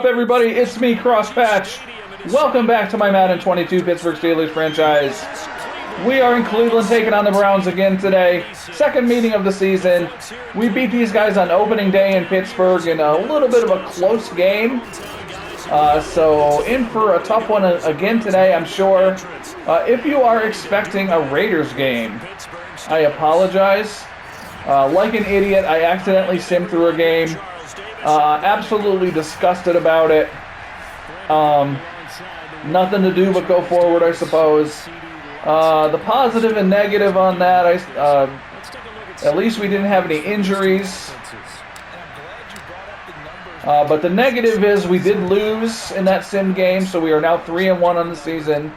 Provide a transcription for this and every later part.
Up everybody, it's me, Crosspatch. Welcome back to my Madden 22 Pittsburgh Steelers franchise. We are in Cleveland taking on the Browns again today. Second meeting of the season. We beat these guys on opening day in Pittsburgh in a little bit of a close game. So in for a tough one again today, I'm sure. If you are expecting a Raiders game, I apologize. Like an idiot, I accidentally simmed through a game. Absolutely disgusted about it. Nothing to do but go forward, I suppose. The positive and negative on that, at least we didn't have any injuries. But the negative is we did lose in that sim game, so we are now 3-1 on the season.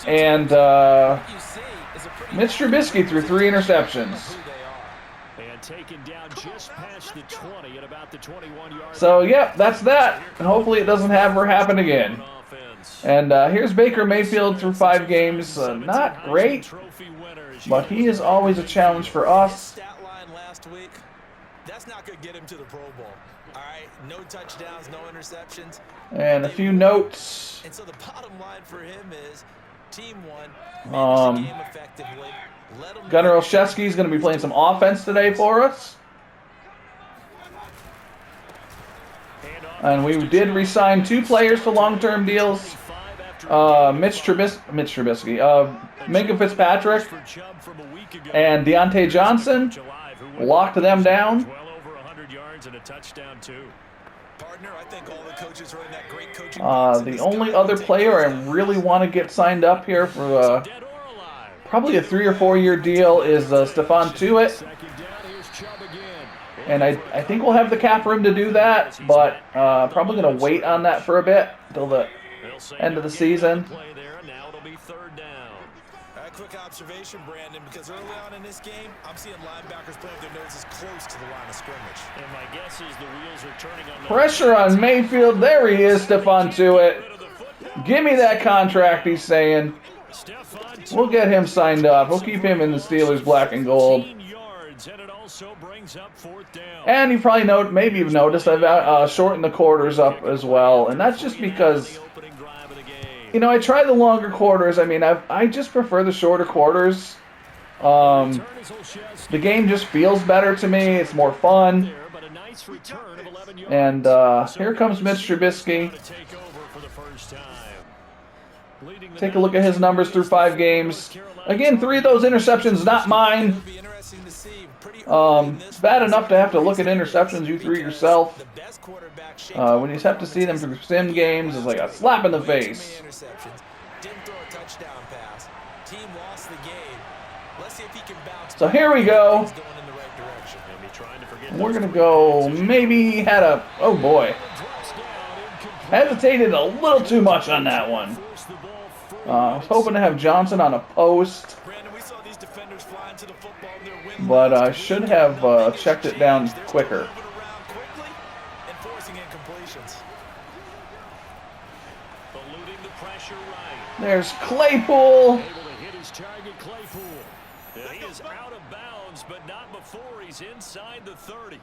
And Mitch Trubisky threw 3 interceptions. Taken down just past the 20 at about the 21-yard. So, yeah, that's that. And hopefully it doesn't ever happen again. And here's Baker Mayfield through 5 games. Not great, but he is always a challenge for us. That's not going to get him to the Pro Bowl. All right, no touchdowns, no interceptions. And a few notes. And so the bottom line for him is team won, managed the game effectively. Gunnar Olszewski is going to be playing some offense today for us. And we did re-sign 2 players to long-term deals. Mitch Trubisky, Minka Fitzpatrick, and Deontay Johnson. Locked them down. The only other player I really want to get signed up here for probably a 3 or 4 year deal is Stephon Tuitt. And I think we'll have the cap room to do that, but probably going to wait on that for a bit until the end of the season. Quick observation, Brandon, because early on in this game, I'm seeing linebackers playing their noses close to the line of scrimmage. And my guess is the wheels are turning on. Pressure on Mayfield. There he is, Stephon Tuitt. Give me that contract, he's saying. We'll get him signed up. We'll keep him in the Steelers black and gold. And you probably maybe you've noticed I've shortened the quarters up as well, and that's just because, you know, I try the longer quarters. I mean, I just prefer the shorter quarters. The game just feels better to me. It's more fun. And here comes Mitch Trubisky. Take a look at his numbers through 5 games. Again, 3 of those interceptions, not mine. It's bad enough to have to look at interceptions you threw yourself. When you have to see them through sim games, it's like a slap in the face. So here we go. We're going to go, maybe he had a, oh boy. Hesitated a little too much on that one. I was hoping to have Johnson on a post, but I should have checked it down quicker. There's Claypool. He is out of bounds, but not before he's inside the 30.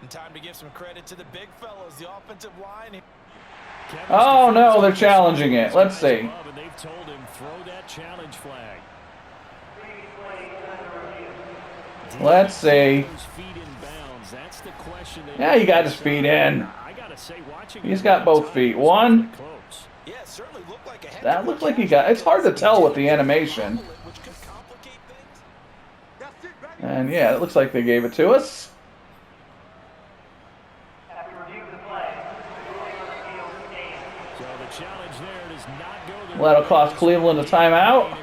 And time to give some credit to the big fellows, the offensive line. Oh no, they're challenging it. Let's see. They've told him throw that challenge flag. Let's see. Yeah, he got his feet in. He's got both feet. One. That looked like he got. It's hard to tell with the animation. And yeah, it looks like they gave it to us. Well, that'll cost Cleveland a timeout.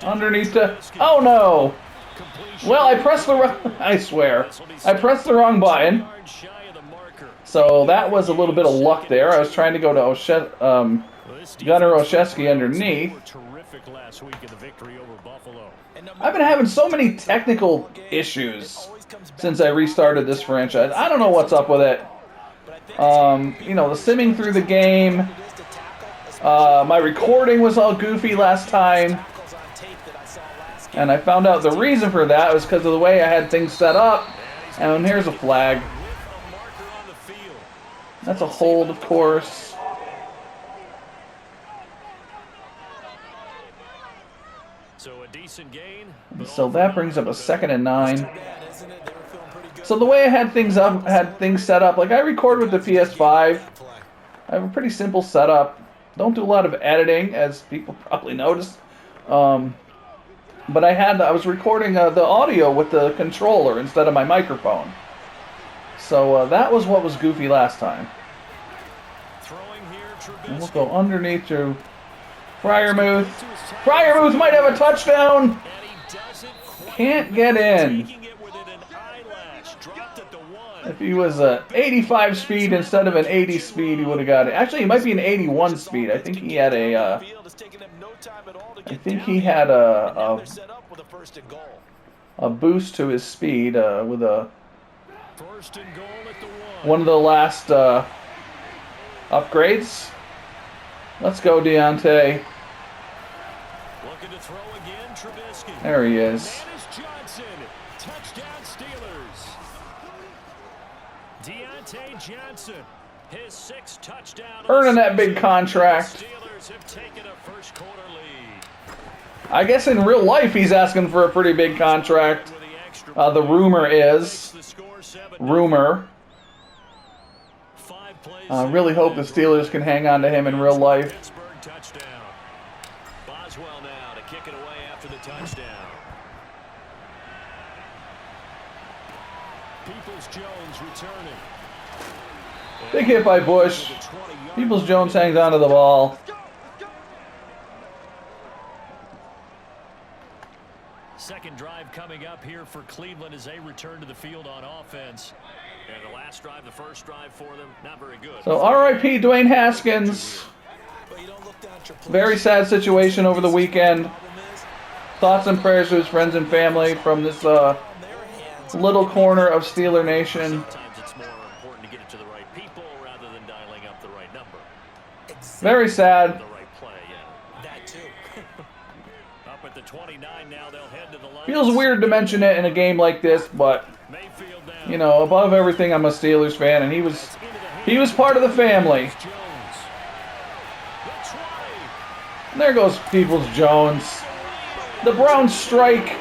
Underneath the... Oh, no. Well, I pressed the wrong... I swear. I pressed the wrong button. So that was a little bit of luck there. I was trying to go to Gunnar Olszewski underneath. I've been having so many technical issues since I restarted this franchise. I don't know what's up with it. You know, the simming through the game. My recording was all goofy last time. And I found out the reason for that was because of the way I had things set up. And here's a flag. That's a hold, of course. So a decent gain. So that brings up a 2nd and 9. So the way I had things set up, like I record with the PS5. I have a pretty simple setup. Don't do a lot of editing, as people probably noticed. But I was recording the audio with the controller instead of my microphone. So that was what was goofy last time. And we'll go underneath to Freiermuth. Freiermuth might have a touchdown. Can't get in. If he was a 85 speed instead of an 80 speed, he would have got it. Actually, he might be an 81 speed. I think he had a boost to his speed with one of the last upgrades. Let's go, Deontay. Looking to throw again, Trubisky. There he is. Touchdown Steelers. Deontay Johnson, his 6th touchdown. Earning that big contract. Steelers have taken a first quarter lead. I guess in real life he's asking for a pretty big contract. The rumor is. I really hope the Steelers can hang on to him in real life. Pittsburgh touchdown. Boswell now to kick it away after the touchdown. Peoples-Jones returning. Big hit by Bush. Peoples-Jones hangs onto the ball. Second drive coming up here for Cleveland as they return to the field on offense. And the last drive, the first drive for them, not very good. So R.I.P. Dwayne Haskins. Very sad situation over the weekend. Thoughts and prayers to his friends and family from this little corner of Steeler Nation. Sometimes it's more important to get it to the right people rather than dialing up the right number. Very sad. The right play, yeah. That too. Up at the 29 now, they'll head to the line. Feels weird to mention it in a game like this, but you know, above everything, I'm a Steelers fan, and he was part of the family. And there goes Peoples-Jones. The Browns strike.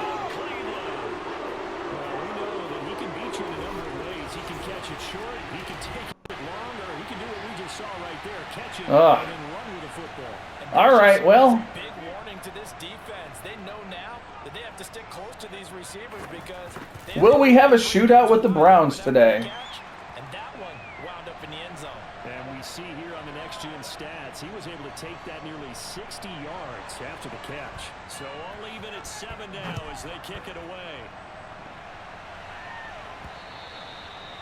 All right, well. Big warning to this defense. They know now that they have to stick close to these receivers because will we have a shootout with the Browns today? And that one wound up in the end zone. And we see here on the next-gen stats, he was able to take that nearly 60 yards after the catch. So all even at 7 now as they kick it away.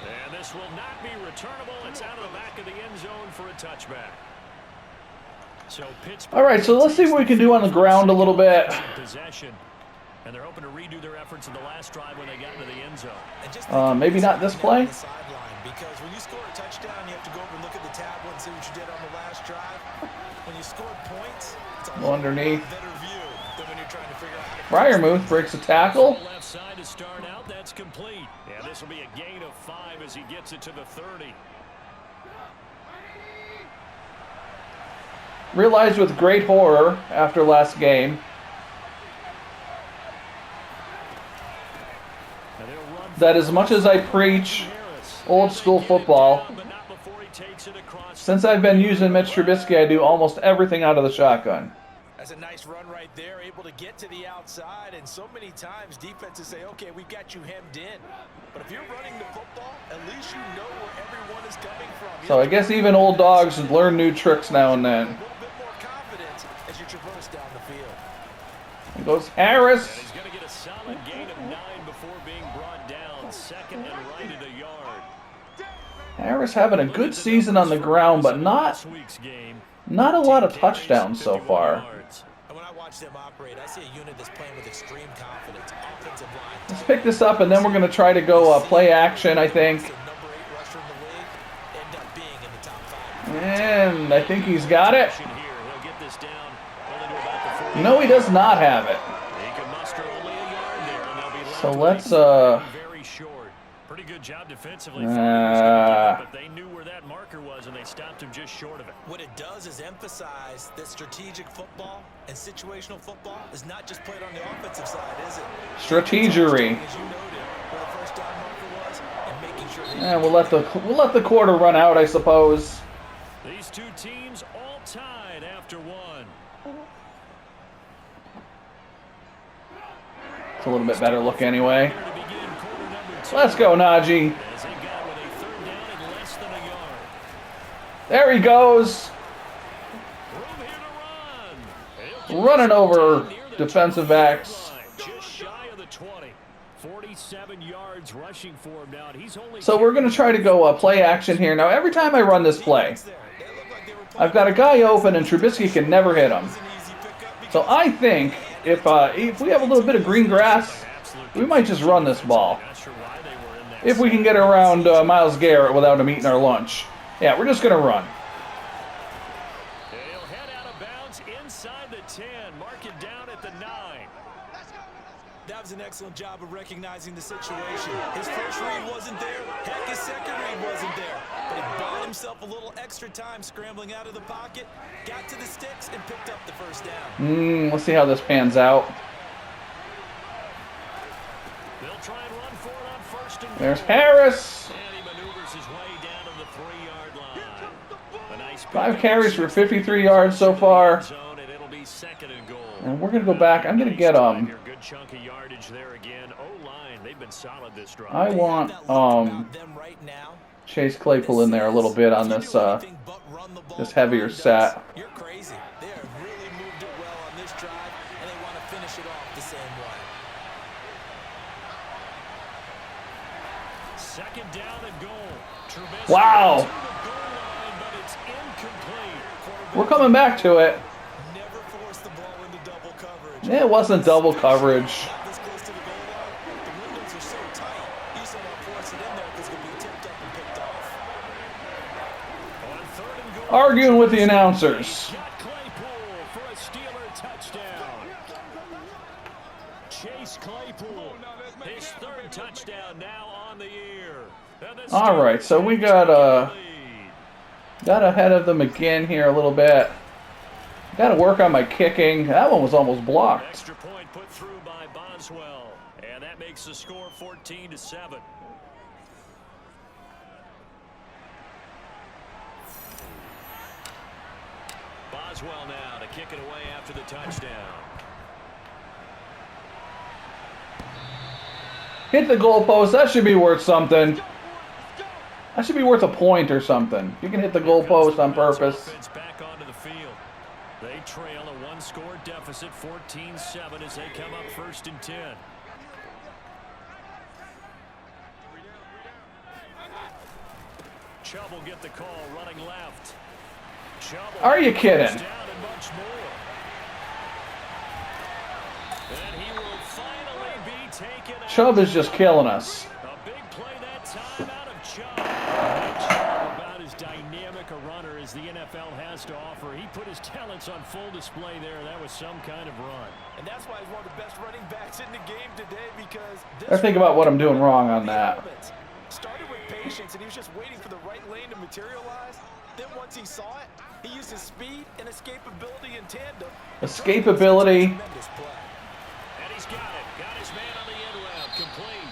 And this will not be returnable. It's out of the back of the end zone for a touchback. So all right, so let's see what we can do on the ground a little bit. Possession. And they're hoping to redo their efforts in the last drive when they got into the end zone. Maybe not this play. Because when you score a touchdown, you have to go over and look at the tablet and see what you did on the last drive. When you scored points, it's a underneath. better view than when you're trying to figure out how to Freiermuth breaks a tackle. Left side to start out, that's complete. Yeah, this will be a gain of 5 as he gets it to the 30. Realized with great horror after last game that as much as I preach old school football, since I've been using Mitch Trubisky, I do almost everything out of the shotgun. That's a nice run right there, able to get to the outside, and so many times defenses say, okay, we've got you hemmed in. But if you're running the football, at least you know where everyone is coming from. So I guess even old dogs learn new tricks now and then. A little bit more confidence as you traverse down the field. There goes Harris. And he's going to get a solid gain of 9 before being brought down. Second and right at a yard. Harris having a good season on the ground, but not a lot of touchdowns so far. And when I watch them operate, I see a unit that's playing with extreme confidence. Offensive line. Let's pick this up, and then we're going to try to go play action, I think. Number 8 rusher in the league, end up being in the top 5. And I think he's got it. No, he does not have it. So let's very short. Pretty good job defensively. But they knew where that marker was and they stopped him just short of it. What it does is emphasize that strategic football and situational football is not just played on the offensive side, is it? strategery. As you noted, where the first down marker was, and making sure that Yeah, we'll let the quarter run out, I suppose. These two teams all tied after one. It's a little bit better look anyway. Let's go, Najee. As they got with a third down in less than a yard. There he goes. Room here to run. Running over defensive backs. Just shy of the 20. 47 yards rushing for him now. He's only So we're going to try to go play action here. Now, every time I run this play, I've got a guy open and Trubisky can never hit him. So I think if we have a little bit of green grass, we might just run this ball. If we can get around Myles Garrett without him eating our lunch. Yeah, we're just going to run. They'll head out of bounds inside the 10. Mark it down at the 9. that was an excellent job of recognizing the situation. His first read wasn't there. Heck, his second read wasn't there. But he bought himself a little extra time scrambling out of the pocket, got to the sticks, and picked up the first down. Let's see how this pans out. They'll try and run for it on first and There's Harris. And he maneuvers his way down to the 3-yard line. A nice 5 carries for 53 yards so far. zone, and it'll be second and goal. And we're going to go back. I'm going to get Good chunk of yardage there again. O-line, they've been solid this drive. I want Them right now. Chase Claypool in there a little bit on this this heavier set. You're crazy. They have really moved it well on this drive, and they want to finish it off the same way. Second down and goal. Trubisky Wow. to the goal line, but it's incomplete. We're coming back to it. Never force the ball into double coverage. It wasn't double coverage. This close to the goal line, the windows are so tight. You just don't want to force it in there because it's going to be tipped up and picked off. On third and goal, Arguing with the announcers. got Claypool for a Steeler touchdown. Chase Claypool, his third touchdown now on the year. And the All right, so we got ahead of them again here a little bit. Got to work on my kicking. That one was almost blocked. Extra point put through by Boswell, and that makes the score 14-7. Boswell now to kick it away after the touchdown. Hit the goalpost. That should be worth something. That should be worth a point or something. You can hit the goalpost on purpose. Offense back onto the field. They trail a one-score deficit, 14-7, as they come up first and 10. Chubb will get the call, running left. Chubb will Are you kidding? down and much more. And he will finally be taken out. Chubb is just killing us. A big play that time out of Chubb. About as dynamic a runner as the NFL has to offer. He put his talents on full display there. That was some kind of run. And that's why he's one of the best running backs in the game today, because I think about what I'm doing wrong on that. Started with patience, and he was just waiting for the right lane to materialize. Then once he saw it, he used his speed and escapability in tandem. Escapability. Tremendous play. And he's got it. Got his man on the end route. Complete.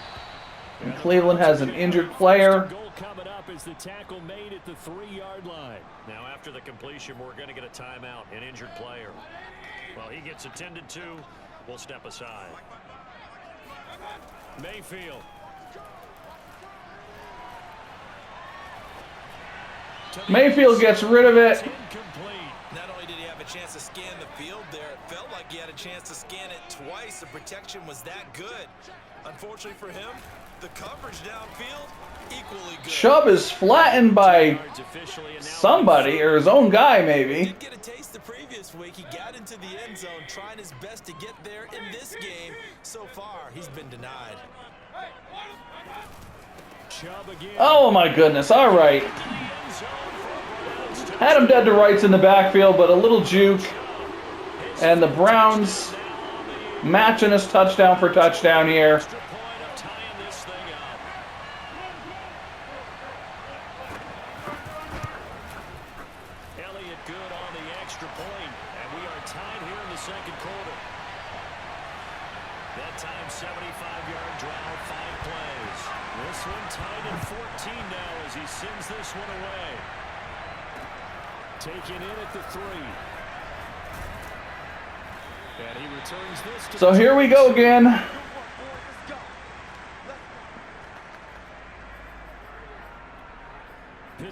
And Cleveland has an injured player. Goal coming up is the tackle made at the 3-yard line. Now after the completion, we're going to get a timeout. An injured player. Well, he gets attended to. We'll step aside. Mayfield. Mayfield gets rid of it. Incomplete. Not only did he have a chance to scan the field there, it felt like he had a chance to scan it twice. The protection was that good. Unfortunately for him, the coverage downfield, equally good. Chubb is flattened by Yards officially, and now somebody or his own guy, He maybe. did get a taste the previous week. He got into the end zone, trying his best to get there in this game. So far, he's been denied. Chubb again. Oh my goodness. All right. Had him dead to rights in the backfield, but a little juke. And the Browns matching us touchdown for touchdown here. That time 75-yard drive, 5 plays. This one tied at 14 now as he sends this one away. Taken in at the 3. And he returns this to So here we go again.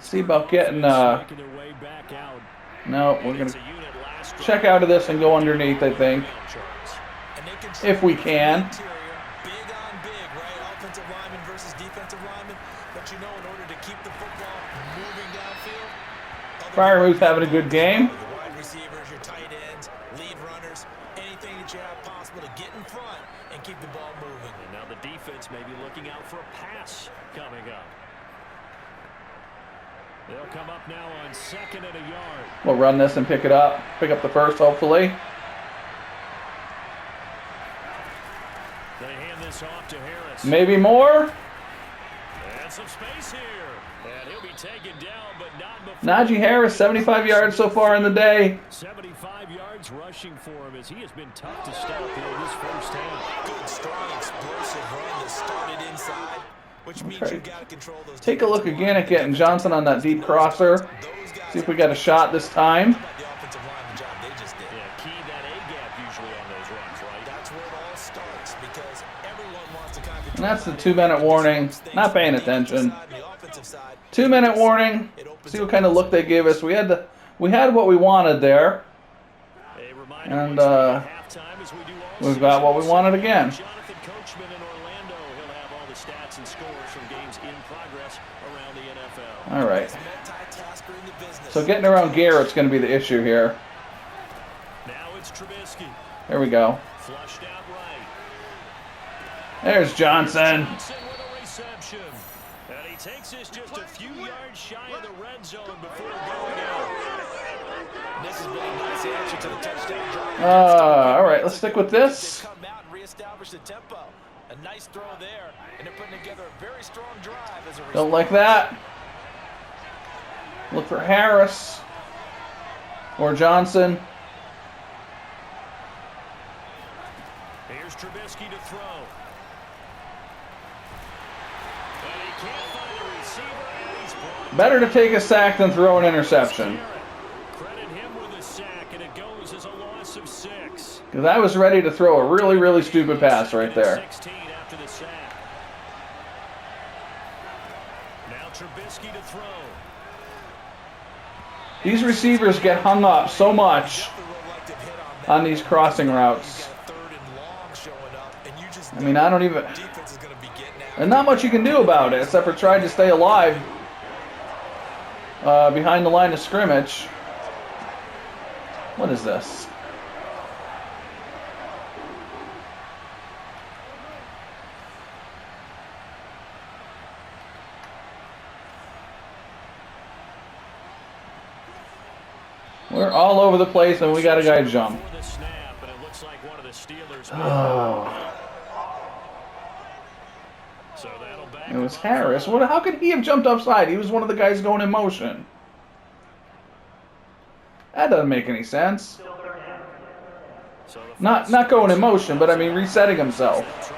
See about getting no, we're gonna check out of this and go underneath, I think, if we can. Big on big, right? Offensive lineman versus defensive lineman. But you know, in order to keep the football moving downfield, Fryermuth's having a good game. the wide receivers, your tight ends, lead runners, anything that you have possible to get in front and keep the ball moving. And now the defense may be looking out for a pass coming up. They'll come up now on 2nd and a yard. We'll run this and pick it up. Pick up the first, hopefully. They hand this off to Harris. Maybe more. And some space here. And he'll be taken down, but not before. Najee Harris, 75 yards so far in the day. 75 yards rushing for him as he has been tough to stop here in this first half. Good, strong, explosive run that started inside, which means you've got to control those. Take a look again at getting Johnson on that deep crosser. See if we got a shot this time. The offensive lineman job they just did. Yeah, key that A-gap usually on those runs, right? That's where it all starts because everyone wants to kind of And that's the 2-minute warning. Not paying attention. 2-minute warning. See what kind of look they gave us. We had what we wanted there. And we've got what we wanted again. Jonathan Coachman in Orlando. He'll have all the stats and scores from games in progress around the NFL. All right. So getting around Garrett's going to be the issue here. Now it's Trubisky. There we go. Flushed out right. There's Johnson. Johnson with a reception. And he takes this just a few yards shy of the red zone before going out. This has been a nice answer to the touchdown drive. All right, let's stick with this. Come out and reestablish the tempo. A nice throw there, and they're putting together a very strong drive as a result. Don't like that. Look for Harris or Johnson. Here's Trubisky to throw. And he can't find a receiver, and he's brought Better to take a sack than throw an interception. Credit him with a sack, and it goes as a loss of 6. Because I was ready to throw a really, really stupid pass right there. 16 after the sack. Now Trubisky to throw. These receivers get hung up so much on these crossing routes. I mean, I don't even... And not much you can do about it, except for trying to stay alive behind the line of scrimmage. What is this? We're all over the place, and we got a guy jump. Oh. It was Harris. How could he have jumped offside? He was one of the guys going in motion. That doesn't make any sense. Not going in motion, but I mean resetting himself.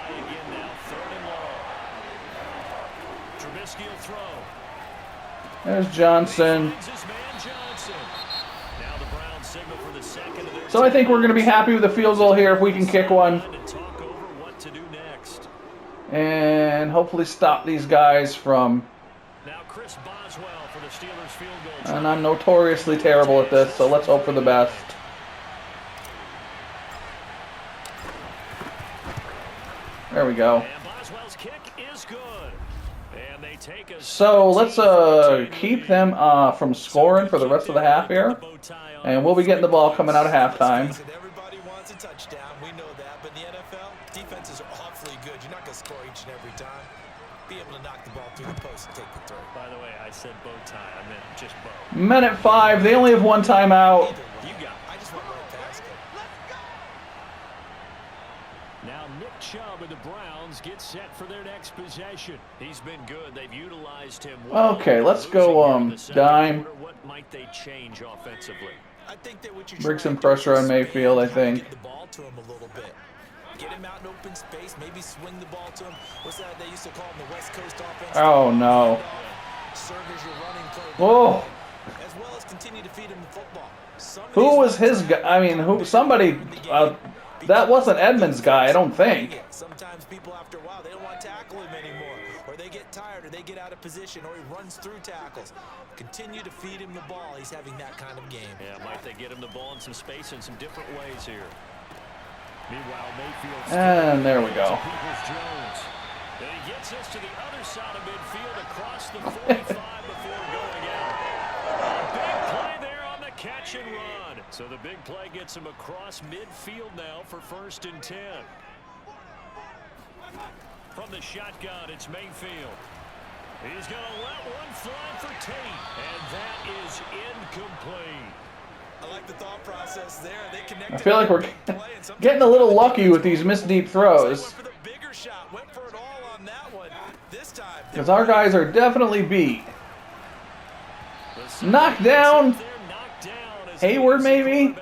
There's Johnson. So I think we're going to be happy with the field goal here if we can kick one. And hopefully stop these guys from... And I'm notoriously terrible at this, so let's hope for the best. There we go. So let's keep them from scoring for the rest of the half here. And we'll be getting the ball coming out of halftime. Everybody wants a touchdown. We know that. But in the NFL, defenses are awfully good. You're not going to score each and every time. Be able to knock the ball through the post and take the throw. By the way, I said bow tie. I meant just bow. Minute 5. They only have one timeout. You got it. I just went right past it. Now Nick Chubb and the Browns get set for their next possession. He's been good. They've utilized him well. Okay, let's go dime. What might they change offensively? I think that what you're Bring some trying to do pressure on is Mayfield, I think. get the ball to him a little bit. Get him out in open space, maybe swing the ball to him. What's that they used to call him, the West Coast offense? Oh, no. Serve as your running play. Whoa. As well as continue to feed him the football. Who was his guy? I mean, somebody, that wasn't Edmonds' guy, I don't think. Sometimes people, after a while, they don't want to tackle him anymore. Or they get tired, or they get out of position, or he runs through tackles. Continue to feed him the ball. He's having that kind of game. Yeah, might they get him the ball in some space in some different ways here. Meanwhile, Mayfield. And there we go. Jones. And he gets us to the other side of midfield across the 45 before going out. A big play there on the catch and run. So the big play gets him across midfield now for 1st and 10. From the shotgun, it's Mayfield. He's going to let one fly for Tate. And that is incomplete. I like the thought process there. They connected. I feel like we're getting a little lucky with these missed deep throws. Went for the bigger shot. Went for it all on that one. This time. Because our guys are definitely beat. Knocked down. Hayward, maybe?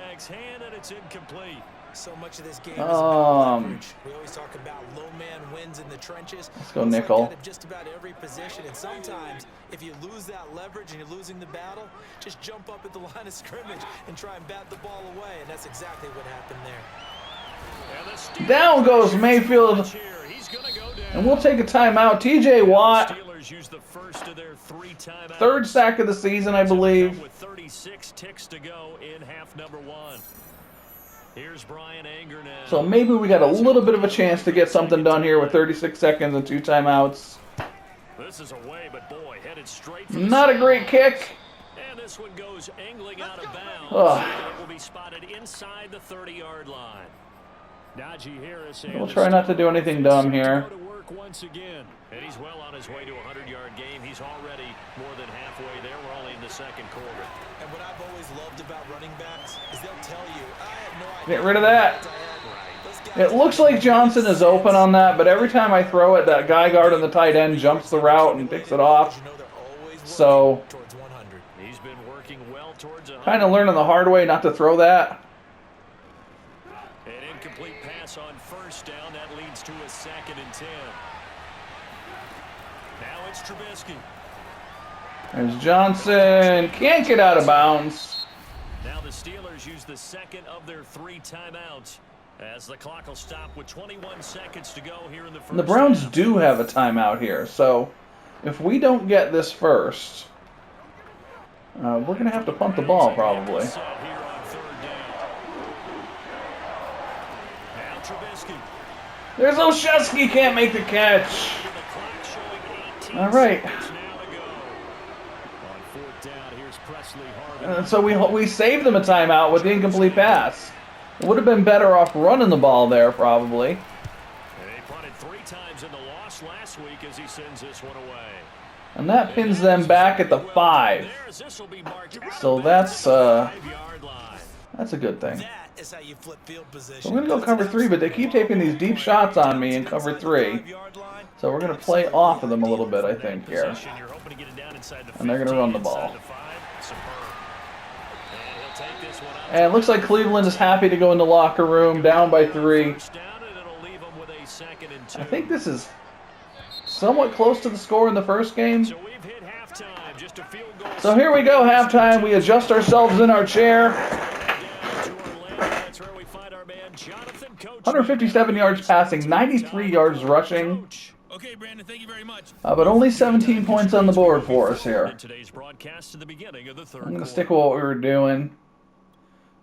So much of this game is about leverage. We always talk about low man wins in the trenches. Let's go nickel. Like just about every position, and sometimes if you lose that leverage and you're losing the battle, just jump up at the line of scrimmage and try and bat the ball away, and that's exactly what happened there. Down goes Mayfield, and we'll take a timeout. T.J. Watt, 3rd sack of the season, I believe. With 36 ticks to go in half number 1. Here's Brian Anger now. So maybe we got a little bit of a chance to get something done here with 36 seconds and 2 timeouts. This is away, but boy, headed straight for Not a great kick. And this one goes angling out of bounds. It will be spotted inside the 30-yard line. Najee Harris. We'll try not to do anything dumb here. Once again, and he's well on his way to a 100-yard game. He's already more than halfway there. We're only in the 2nd quarter. And what I've always loved about running backs is they'll tell you, I have no idea. Get rid of that. It looks like Johnson is open on that, but every time I throw it, that guy guard on the tight end jumps the route and picks it off. So, he's been working well towards kind of learning the hard way not to throw that. An incomplete pass on 1st down. That leads to a 2nd and 10. Now it's Trubisky. There's Johnson. Can't get out of bounds. Now the Steelers use the 2nd of their 3 timeouts as the clock will stop with 21 seconds to go here in the 1st. The Browns do have a timeout here, so if we don't get this first, we're going to have to punt the ball probably. There's Olszewski, can't make the catch. All right. And so we saved them a timeout with the incomplete pass. Would have been better off running the ball there, probably. They punted 3 times in the loss last week as he sends this one away. And that pins them back at the 5. So that's a good thing. So we're going to go cover 3, but they keep taking these deep shots on me in cover 3. So we're going to play off of them a little bit, I think, here. And they're going to run the ball. And it looks like Cleveland is happy to go in the locker room, down by 3. I think this is somewhat close to the score in the first game. So here we go, halftime. We adjust ourselves in our chair. 157 yards passing, 93 yards rushing. Okay, Brandon, thank you very much. But only 17 points on the board for us here. I'm going to stick with what we were doing.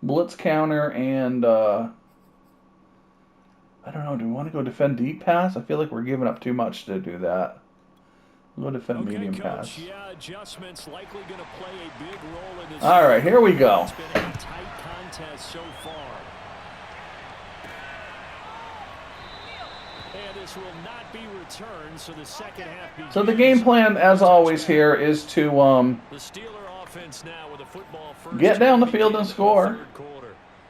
Blitz counter and, I don't know, do we want to go defend deep pass? I feel like we're giving up too much to do that. We'll go defend medium pass. Yeah, adjustments likely going to play a big role in this. All right, here we go. It's been a tight contest so far. And this will not be returned, so the second half begins. So the game plan, as always here, is to the Steeler offense now with a football first get down the field and score.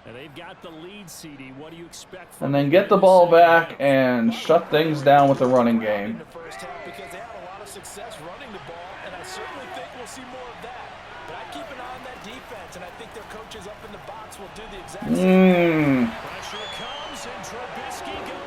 And they've got the lead, CD. What do you expect And then get the ball back and shut things down with the running game. Because they had a lot of success running the ball, and I certainly think we'll see more of that. But I keep an eye on that defense, and I think their coaches up in the box will do the exact same. Pressure comes, and Trubisky goes.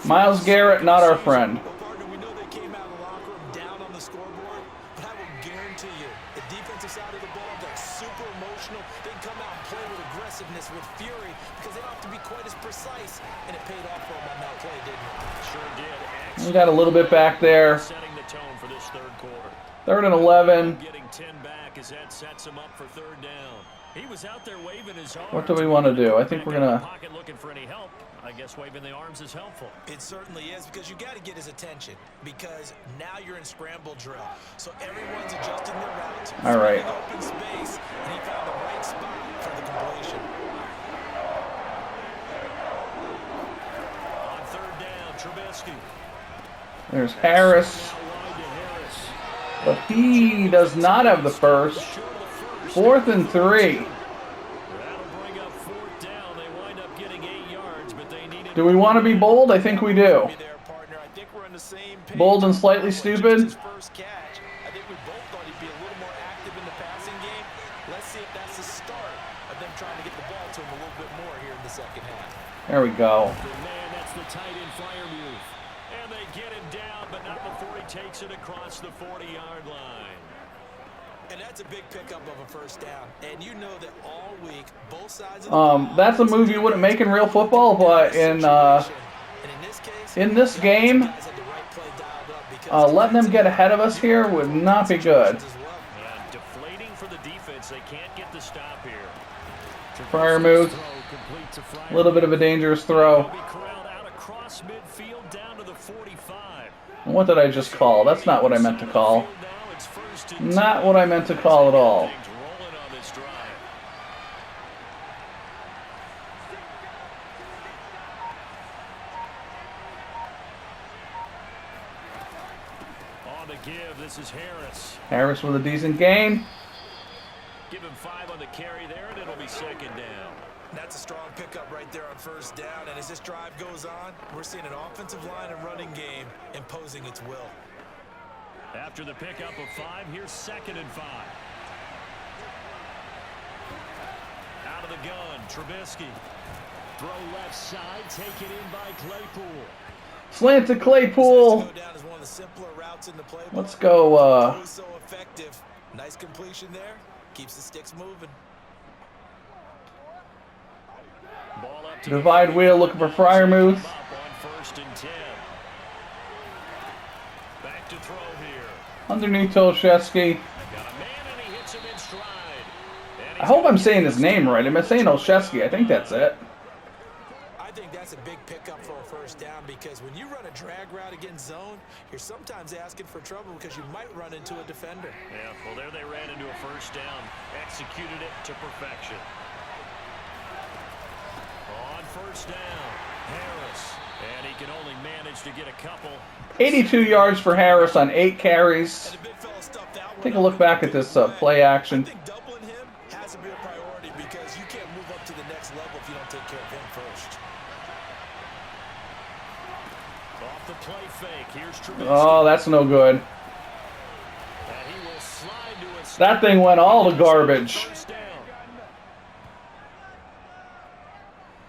Myles Garrett, not our friend. Well, partner, we know they came out of the locker room down on the scoreboard, but I will guarantee you, the defensive side of the ball, they're super emotional. They can come out and play with aggressiveness, with fury, because they don't have to be quite as precise. And it paid off for them on that play, didn't it? Sure did. We got a little bit back there. Setting the tone for this third quarter. 3rd and 11. Getting 10 back as that sets him up for third down. He was out there waving his arms. What do we want to do? I think we're going to... Pocket looking for any help. I guess waving the arms is helpful. It certainly is, because you got to get his attention, because now you're in scramble drill. So everyone's adjusting their routes. All right. Open space, and he found the right spot for the completion. On third down, Trubisky. There's Harris. But he does not have the first. 4th and 3. That'll bring up fourth down. They wind up getting 8 yards, but they needed... Do we want to be bold? I think we do. Bold and slightly stupid. His first catch. I think we both thought he'd be a little more active in the passing game. Let's see if that's the start of them trying to get the ball to him a little bit more here in the second half. There we go. Man, that's the tight end flyer move. And they get him down, but not before he takes it across the 40-yard line. And that's a big pickup of a first down. And you know that all week, both sides of the ball, That's a move you wouldn't make in real football, but in this game, letting them get ahead of us here would not be good. And deflating for the defense. They can't get the stop here. Fryer move. A little bit of a dangerous throw. Corralled out across midfield down to the 45. What did I just call? That's not what I meant to call. Not what I meant to call at all. Rolling on this drive. On the give, this is Harris. Harris with a decent gain. Give him 5 on the carry there, and it'll be second down. That's a strong pickup right there on first down. And as this drive goes on, we're seeing an offensive line and running game imposing its will. After the pickup of 5, here's 2nd and 5. Out of the gun, Trubisky. Throw left side, taken in by Claypool. Slant to Claypool. Let's go. So effective. Nice completion there. Keeps the sticks moving. Ball up to Divide wheel looking for Fryer move. on 1st and 10. Back to throw here. Underneath Olszewski. Got a man and he hits him in stride. I hope I'm saying his name right. I'm saying Olszewski. I think that's it. I think that's a big pickup for a first down, because when you run a drag route against zone, you're sometimes asking for trouble because you might run into a defender. Yeah, well, there they ran into a first down. Executed it to perfection. On first down, Harris. And he can only manage to get a couple. 82 yards for Harris on 8 carries. Take a look back at this play action. I think doubling him has to be a priority, because you can't move up to the next level if you don't take care of him first. Off the play fake, here's Trubisky. Oh, that's no good. And he will slide to a That thing went all to garbage. first down.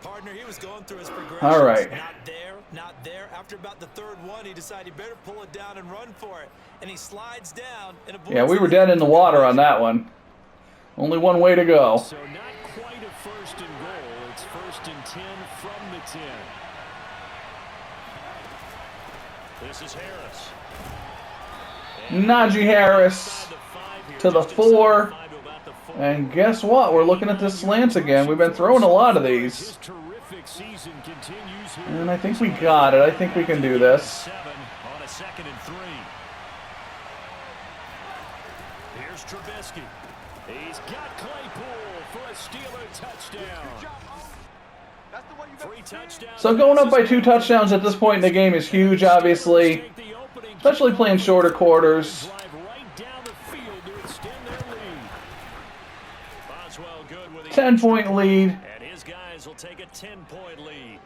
Partner, he was going through his progression. All right. Not there, not there. After about the third one, he decided he better pull it down and run for it. And he slides down and avoids Yeah, we were dead in the water on that one. Only one way to go. So not quite a first and goal. It's 1st and 10 from the 10. This is Harris. Najee Harris to the 4. And guess what? We're looking at this slants again. We've been throwing a lot of these. His terrific season continues here. And I think we got it. I think we can do this. 7 on a 2nd and 3. Here's Trubisky. He's got Claypool for a Steeler touchdown. 3 touchdowns. So going up by 2 touchdowns at this point in the game is huge, obviously. Especially playing shorter quarters. Drive right down the field to extend their lead. Boswell good with the 10-point lead. and his guys will take a 10-point lead.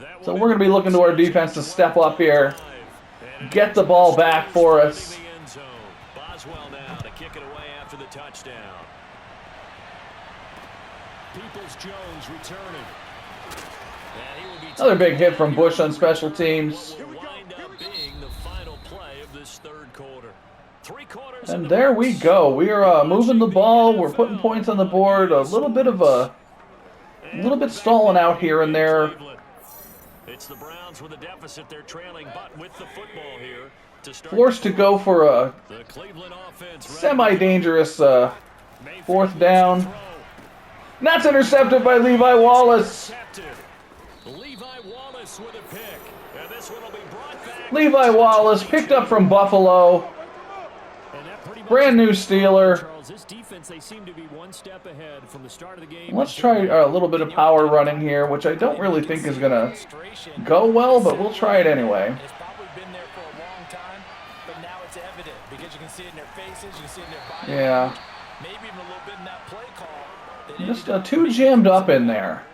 That So will we're going to be looking to our defense to step up here. and Get the ball back for us. the end zone. Boswell now to kick it away after the touchdown. Peoples-Jones returning. And he will be Another big hit from Bush on special teams. will wind up being the final play of this third quarter. 3 quarters And there we go. We are moving the ball. We're putting points on the board. A little bit stalling out here and there. It's the Browns with a deficit. They're trailing, but with the football here to start. Forced to go for a The Cleveland offense semi-dangerous 4th down. And that's intercepted by Levi Wallace. Levi Wallace with a pick. And this one will be brought back. Levi Wallace picked up from Buffalo. And that pretty much Brand new Steeler. Charles, this defense, they seem to be one step ahead from the start of the game. Let's try a little bit of power running here, which I don't really think is going to go well, but we'll try it anyway. It's probably been there for a long time, but now it's evident because you can see it in their faces, you can see it in their body. Yeah. Maybe even a little bit in that play call. Just too jammed up in there.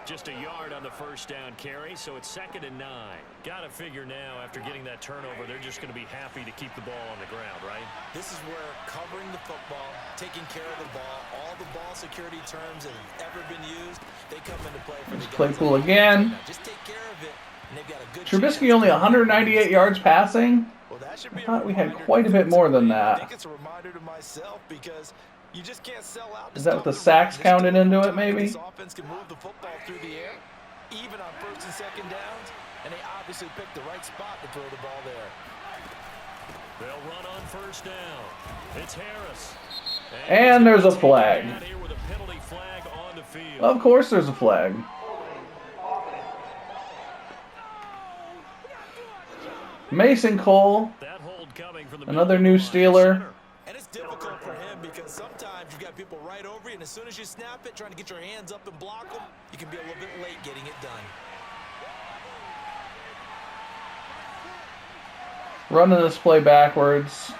Just a yard on the first down carry, so it's 2nd and 9. Got to figure now, after getting that turnover, they're just going to be happy to keep the ball on the ground, right? This is where covering the football, taking care of the ball, all the ball security terms that have ever been used, they come into play for the Claypool again. Just take care of it, and they've got a good Trubisky only 198 yards passing. Well, that should be I thought we had quite a bit more than I that. think it's a reminder to myself because you just can't sell out. Is that with the sacks counted into it, maybe? This offense can move the football through the air, even on 1st and 2nd downs, and they obviously picked the right spot to throw the ball there. They'll run on 1st down. It's Harris. And there's a flag. Out here with a penalty flag on the field. Of course there's a flag. Mason Cole, That hold coming from the another new Steeler. And it's difficult for him because sometimes you've got people right over you, and as soon as you snap it, trying to get your hands up and block them, you can be a little bit late getting it done. Running this play backwards.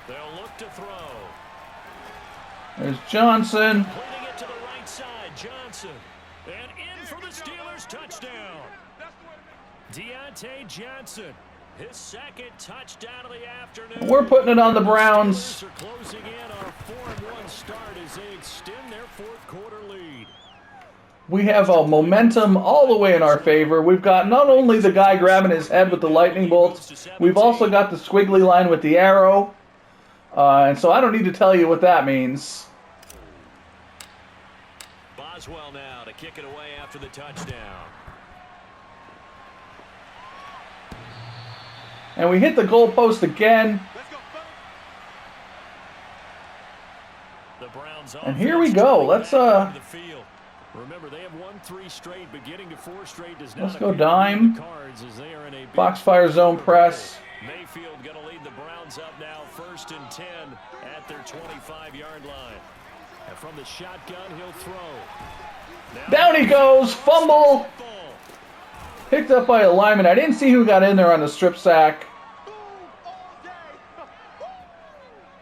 They'll look to throw. There's Johnson. Pointing it to the right side, Johnson. And in for the Steelers touchdown. Deontay Johnson, his 2nd touchdown of the afternoon. We're putting it on the Browns. Steelers are closing in on a 4-1 start as they extend their 4th quarter lead. We have a momentum all the way in our favor. We've got not only the guy grabbing his head with the lightning bolts, we've also got the squiggly line with the arrow. And so I don't need to tell you what that means. Boswell now to kick it away after the touchdown. And we hit the goalpost again. The Browns And here we go. Let's Remember, they have won 3 straight, but getting to 4 straight does not Let's go appear to be dime. in the cards as they are in a big Foxfire zone press. Mayfield going to lead the Browns up now, 1st and 10 at their 25-yard line. And from the shotgun, he'll throw. Now Down he goes. Fumble. ball. Picked up by a lineman. I didn't see who got in there on the strip sack.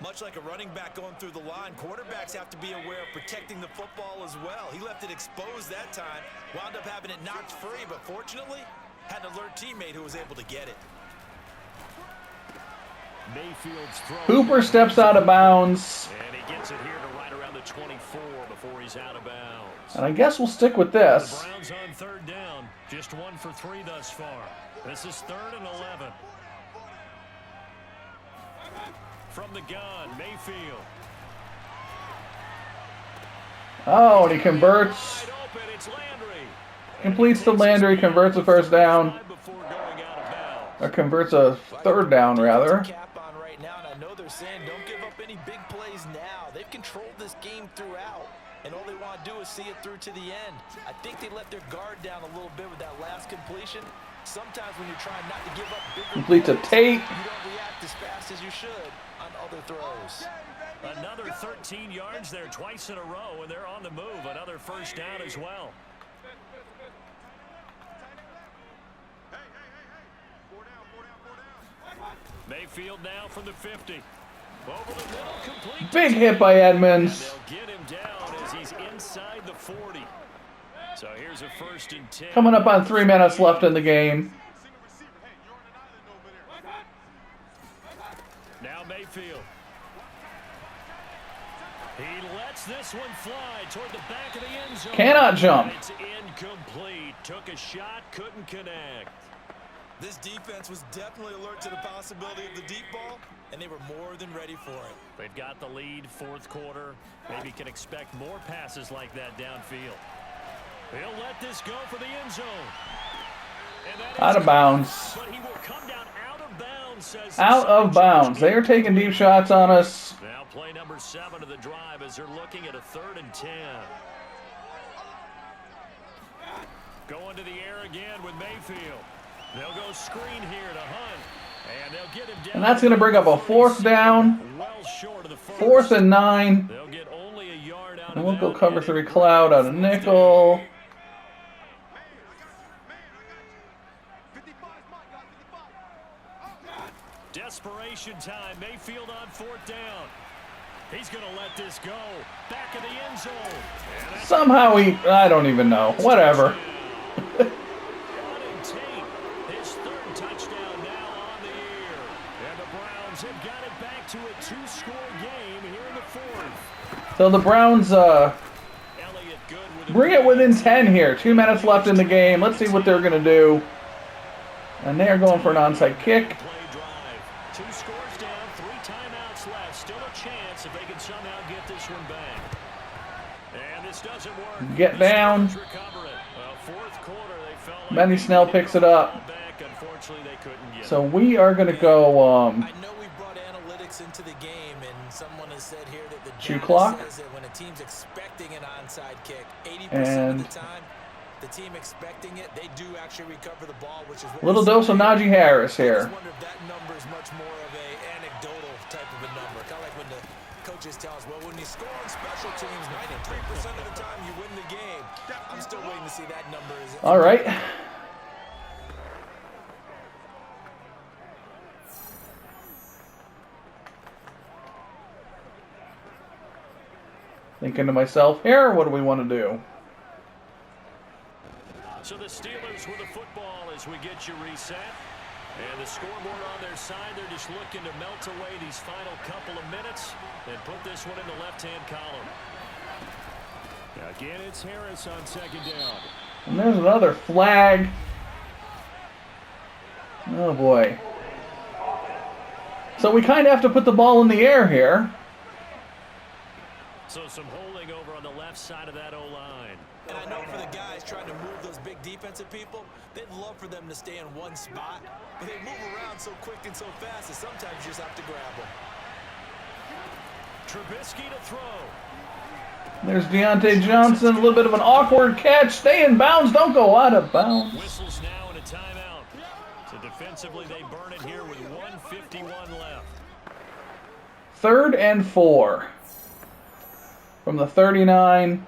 Much like a running back going through the line, quarterbacks have to be aware of protecting the football as well. He left it exposed that time, wound up having it knocked free, but fortunately, had an alert teammate who was able to get it. Mayfield's throw. Hooper steps out of bounds. And he gets it here to right around the 24 before he's out of bounds. And I guess we'll stick with The this. Browns on 3rd down, just 1 for 3 thus far. This is 3rd and 11. From the gun, Mayfield. Oh, and he converts. Wide open, it's Landry. Completes to Landry, converts a 1st down. Before going out of bounds. Or converts a 3rd down, rather. Cap on right now, and I know they're saying don't give up any big plays now. They've controlled this game throughout, and all they want to do is see it through to the end. I think they let their guard down a little bit with that last completion. Sometimes when you're trying not to give up bigger Complete to plays, Tate. you don't react as fast as you should on other throws. Another 13 yards there twice in a row, and they're on the move. Another 1st down as well. Mayfield now from the 50. Over the middle, complete. Big hit by Edmonds. They'll get him down as he's inside the 40. So here's a 1st and 10. Coming up on 3 minutes left in the game. Now Mayfield. He lets this one fly toward the back of the end zone. Cannot jump. It's incomplete. Took a shot, couldn't connect. This defense was definitely alert to the possibility of the deep ball, and they were more than ready for it. They've got the lead, fourth quarter. Maybe can expect more passes like that downfield. He'll let this go for the end zone. Out of bounds. But he will come down out of bounds, says Out of bounds. They are taking deep shots on us. now play number 7 of the drive as they're looking at a 3rd and 10. Going to the air again with Mayfield. They'll go screen here to Hunt. And they'll get him down. And that's going to bring up a 4th down. Well short of the first. 4th and 9. They'll get only a yard out And of we'll go that. cover 3 cloud out of nickel. Desperation time. Mayfield on 4th down. He's going to let this go. Back of the end zone. And that's Somehow I don't even know. Whatever. his 3rd touchdown now on the year. And the Browns have got it back to a 2-score game here in the 4th. So the Browns Elliott good with bring it within 10 here. 2 minutes left in the game. Let's see what they're going to do. And they are going for an onside kick. play drive. 2 scores down, 3 timeouts left. Still a chance if they can somehow get this one back. And this doesn't work. Get down. Recover it. Well, 4th quarter, they felt like Benny Snell picks it up. back. Unfortunately, they couldn't get So we are going to go I know we brought analytics into the game, and someone has said here that the Shoe data clock. says that when a team's expecting an onside kick, 80% And of the time, the team expecting it, they do actually recover the ball, which is what little we dose saw of here. Najee Harris I here. just wonder if that number is much more of a anecdotal type of a number. Kind of like when the coaches tell us, well, when you score on special teams, 93% of the time you win the game. I'm still waiting to see that number. All right. Thinking to myself, here, what do we want to do? So the Steelers with the football as we get you reset. And the scoreboard on their side, they're just looking to melt away these final couple of minutes and put this one in the left-hand column. Again, it's Harris on 2nd down. And there's another flag. Oh, boy. So we kind of have to put the ball in the air here. So some holding over on the left side of that O-line. And I know for the guys trying to move those big defensive people, they'd love for them to stay in one spot, but they move around so quick and so fast that sometimes you just have to grab them. Trubisky to throw. There's Deontay Johnson, a little bit of an awkward catch. Stay in bounds, don't go out of bounds. Whistles now and a timeout. So defensively, they burn it here with 1:51 left. 3rd and 4. From the 39.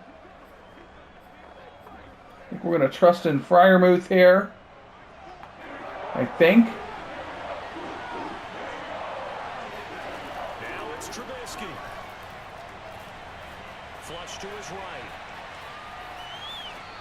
I think we're going to trust in Freiermuth here. I think. Now it's Trubisky. Flush to his right.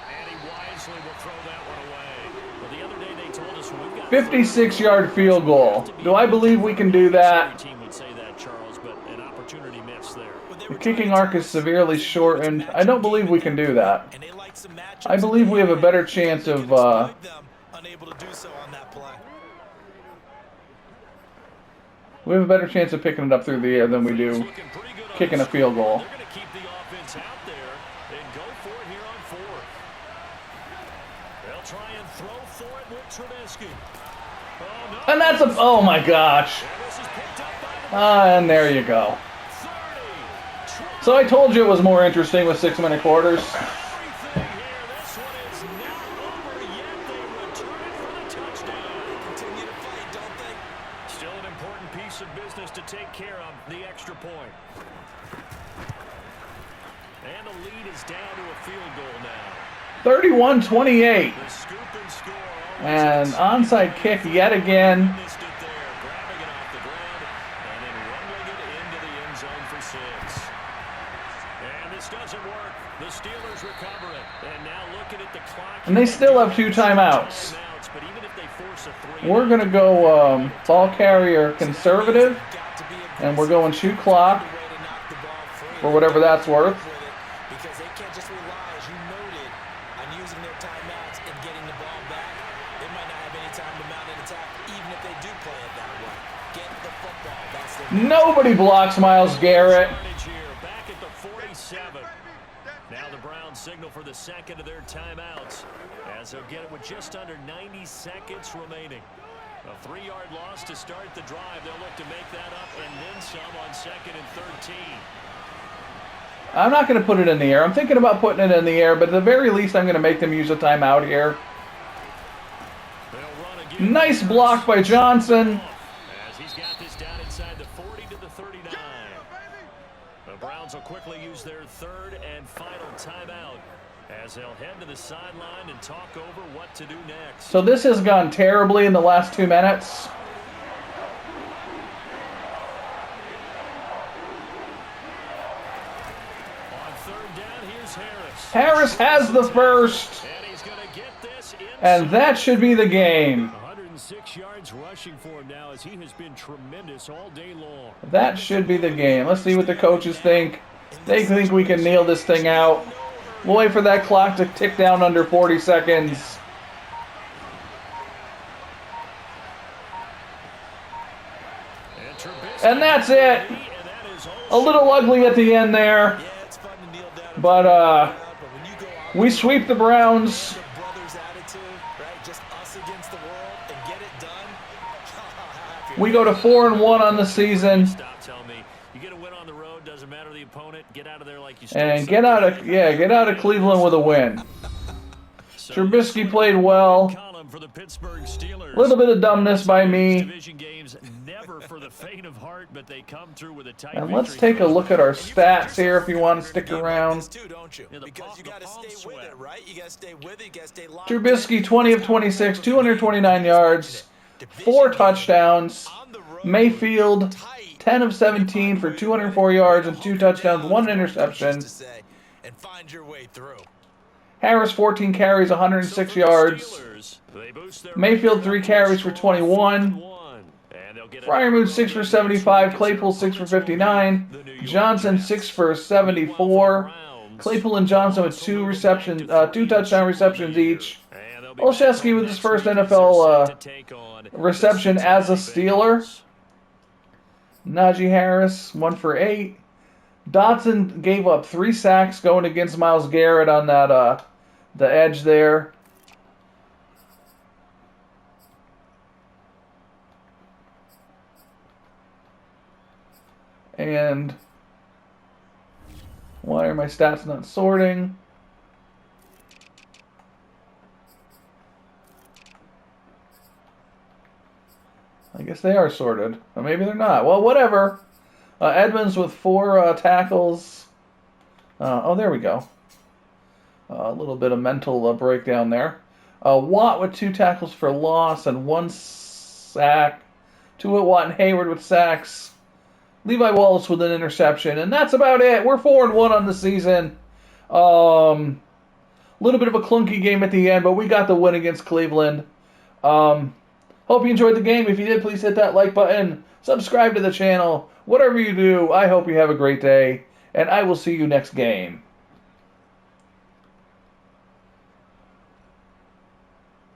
And he wisely will throw that one away. Well, the other day they told us we've got 56-yard field goal. Do I believe we can do that? Every team would say that, Charles, but an opportunity missed there. The kicking arc is severely shortened. I don't believe we can do that. I believe we have a better chance of unable to do so on that play. we have a better chance of picking it up through the air than we do kicking a field goal. They're going to keep the offense out there and go for it here on 4th. They'll try and throw for it with Trubisky. Oh, no. And that's a oh my gosh. And this is picked up by the And there you go. 30. So I told you it was more interesting with 6-minute quarters. Everything here. This one is not over yet. They return it for the touchdown. Continue to fight, don't they? Still an important piece of business to take care of, the extra point. And the lead is down to a field goal now. 31-28. The scoop and score. And onside kick yet again. Missed it there, grabbing it off the ground and then rumbling it into the end zone for 6. And this doesn't work. The Steelers recover it. And now looking at the clock. And they still have 2 timeouts. But even if they force a 3, We're going to go ball carrier conservative. And we're going shoot clock. Way to knock the ball free. for whatever that's worth. Because they can't just rely, as you noted, on using their timeouts and getting the ball back. They might not have any time to mount an attack, even if they do play it that way. Get the football. That's their Nobody blocks Myles Garrett. Back at the 47. Now the Browns signal for the second of their timeouts as they'll get it with just under 90 seconds remaining. A 3-yard loss to start the drive. They'll look to make that up and then some on 2nd and 13. I'm not going to put it in the air. I'm thinking about putting it in the air, but at the very least, I'm going to make them use a timeout here. Nice block by Johnson. As he's got this down inside the 40 to the 39. The Browns will quickly use their third and final timeout as they'll head to the sideline and talk over what to do next. So this has gone terribly in the last 2 minutes. On 3rd down, here's Harris. Harris has the first, And he's going to get this and that should be the game. 106 yards rushing for him now as he has been tremendous all day long. That should be the game. Let's see what the coaches think. They think we can nail this thing out. We'll wait for that clock to tick down under 40 seconds. And that's it. A little ugly at the end there. But we sweep the Browns. We go to 4-1 on the season. Stop telling me. You get a win on the road, doesn't matter the opponent. Get out of there like you And get out of Cleveland with a win. Trubisky played well. For the Pittsburgh Steelers. A little bit of dumbness by me. Division games never for the faint of heart, but they come through with a tight And let's take a look at our stats here if you want to stick around. Because you got to stay with it, right? You got to stay with it. You got to stay locked. Trubisky, 20 of 26, 229 yards, 4 touchdowns. Mayfield, 10 of 17 for 204 yards and 2 touchdowns, 1 interception. And find your way through. Harris, 14 carries, 106 yards. Mayfield, 3 carries for 21. Freiermuth, 6 for 75. Claypool, 6 for 59. Johnson, 6 for 74. Claypool and Johnson with 2 touchdown receptions each. Olszewski with his first NFL reception as a Steeler. Najee Harris, 1 for 8. Dotson gave up 3 sacks going against Myles Garrett on that the edge there. And why are my stats not sorting? I guess they are sorted. Or maybe they're not. Well, whatever. Edmonds with 4 tackles. Oh, there we go. A little bit of mental breakdown there. Watt with 2 tackles for loss and 1 sack. Tua, Watt, and Hayward with sacks. Levi Wallace with an interception. And that's about it. We're 4-1 on the season. Little bit of a clunky game at the end, but we got the win against Cleveland. Hope you enjoyed the game. If you did, please hit that like button. Subscribe to the channel. Whatever you do, I hope you have a great day. And I will see you next game.